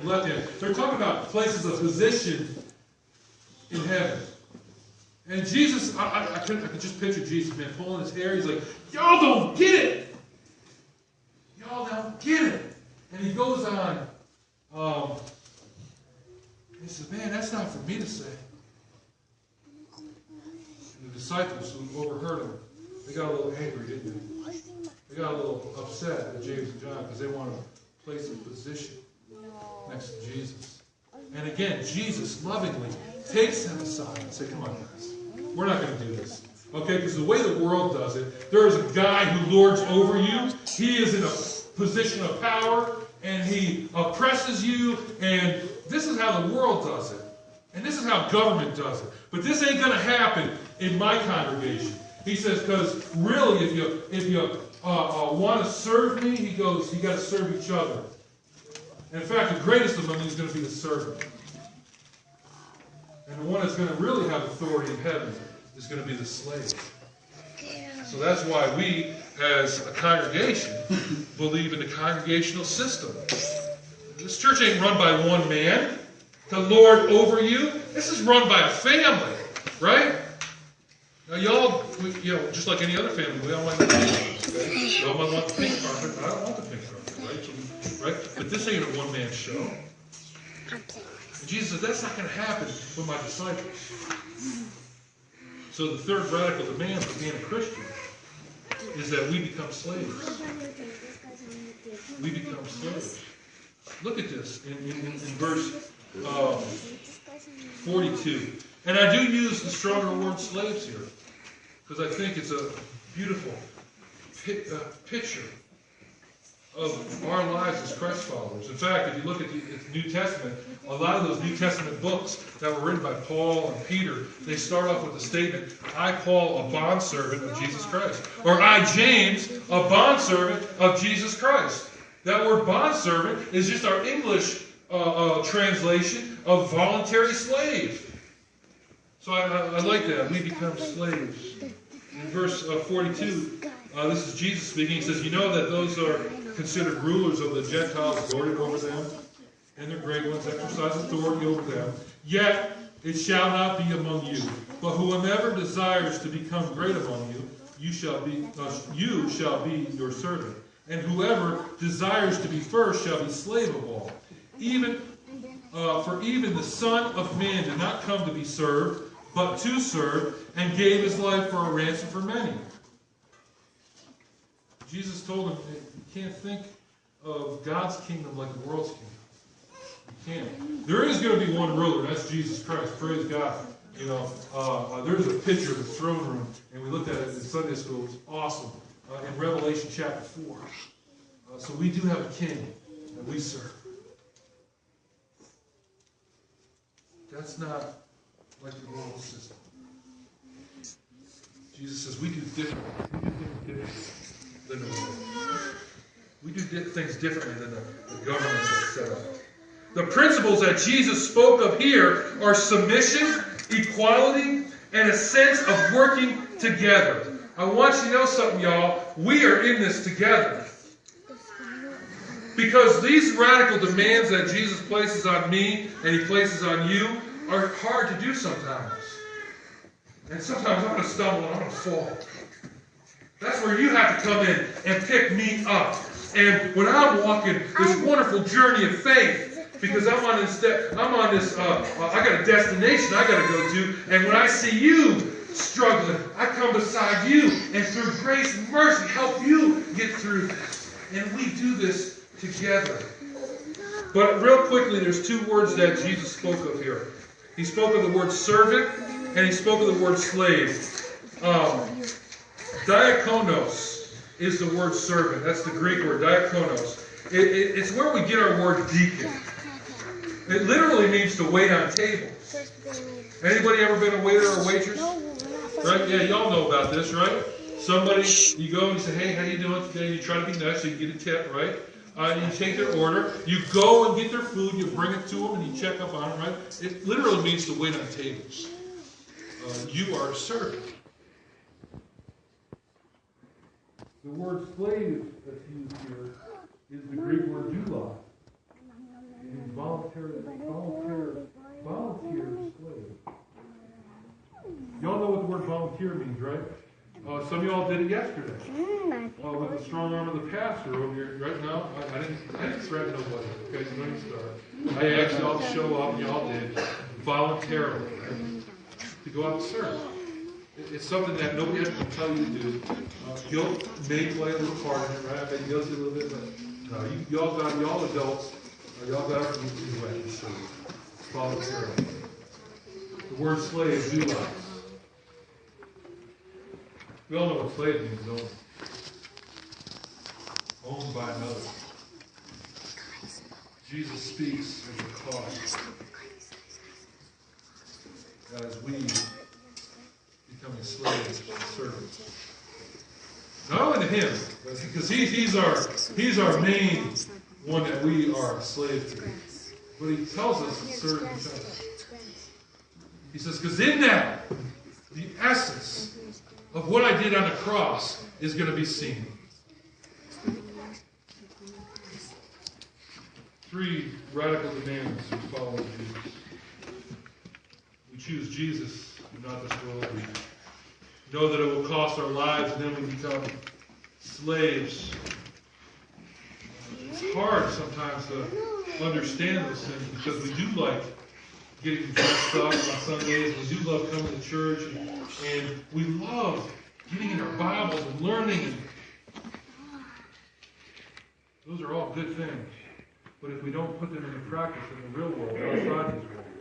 left hand. They're talking about places of position in heaven. And Jesus, I could just picture Jesus, man, pulling his hair. He's like, y'all don't get it. Y'all don't get it. And he goes on, he says, man, that's not for me to say. And the disciples who overheard him, they got a little angry, didn't they? They got a little upset at James and John because they wanted a place of position next to Jesus. And again, Jesus lovingly takes them aside and says, come on, guys. We're not going to do this. Okay? Because the way the world does it, there is a guy who lords over you. He is in a position of power, and he oppresses you, and this is how the world does it. And this is how government does it. But this ain't going to happen in my congregation. He says, because really, if you want to serve me, he goes, you got to serve each other. And in fact, the greatest among you is going to be the servant. And the one that's going to really have authority in heaven is going to be the slave. So that's why we, as a congregation, believe in the congregational system. This church ain't run by one man to lord over you. This is run by a family, right? Now, y'all, just like any other family, we all might want the okay? We all might want the pink carpet. I don't want the pink carpet, right? But this ain't a one-man show. And Jesus said, that's not going to happen with my disciples. So the third radical demand for being a Christian is that we become slaves. We become slaves. Look at this in verse 42. And I do use the stronger word slaves here because I think it's a beautiful picture of our lives as Christ followers. In fact, if you look at the New Testament, a lot of those New Testament books that were written by Paul and Peter, they start off with the statement, I, Paul, a bondservant of Jesus Christ. Or I, James, a bondservant of Jesus Christ. That word bondservant is just our English translation of voluntary slave. So I like that. We become slaves. In verse 42, this is Jesus speaking. He says, you know that those are considered rulers of the Gentiles, lording over them, and their great ones exercise authority over them. Yet it shall not be among you. But whomever desires to become great among you, you shall be your servant. And whoever desires to be first shall be slave of all. For even the Son of Man did not come to be served, but to serve, and gave his life for a ransom for many. Jesus told him, you can't think of God's kingdom like the world's kingdom. You can't. There is going to be one ruler, and that's Jesus Christ. Praise God. There's a picture of the throne room, and we looked at it in Sunday school. It was awesome. In Revelation chapter 4. So we do have a king that we serve. That's not like the world system. Jesus says we do differently. We do things differently than the world. We do things differently than the government that's set up. The principles that Jesus spoke of here are submission, equality, and a sense of working together. I want you to know something, y'all. We are in this together. Because these radical demands that Jesus places on me and he places on you are hard to do sometimes. And sometimes I'm going to stumble and I'm going to fall. That's where you have to come in and pick me up. And when I'm walking this wonderful journey of faith, because I'm on this, I got a destination I got to go to, and when I see you struggling, I come beside you, and through grace and mercy, help you get through this. And we do this together. But real quickly, there's two words that Jesus spoke of here. He spoke of the word servant, and he spoke of the word slave. Diakonos is the word servant. That's the Greek word, diakonos. It's where we get our word deacon. It literally means to wait on tables. Anybody ever been a waiter or a waitress? Right? Yeah, y'all know about this, right? Somebody, you go and you say, hey, how you doing today? You try to be nice so you get a tip, right? And you take their order. You go and get their food. You bring it to them and you check up on them, right? It literally means to wait on tables. You are a servant. The word slave that's used here is the Greek word doulos. It means volunteer slave. Y'all know what the word volunteer means, right? Some of y'all did it yesterday. With the strong arm of the pastor over here. Right now, I didn't threaten nobody. Okay, so don't start. I asked y'all to show up, and y'all did voluntarily, right? To go out and serve. It's something that nobody has to tell you to do. Guilt may play a little part in it, right? I bet guilty a little bit, but no, y'all adults, y'all got to do the right to serve. Voluntarily. The word slave, doulos. We all know what slave means, don't we? Owned by another. Jesus speaks of the cost as we becoming slaves and servants. Not only to him, but because he's our main one that we are a slave to. But he tells us to serve each other. He says, because in that, the essence of what I did on the cross is going to be seen. 3 radical demands we follow Jesus. We choose Jesus and not this world. We know that it will cost our lives, and then we become slaves. It's hard sometimes to understand those things because we do like getting dressed up on Sundays. We do love coming to church, and we love getting in our Bibles and learning. Those are all good things. But if we don't put them into practice in the real world, outside these worlds,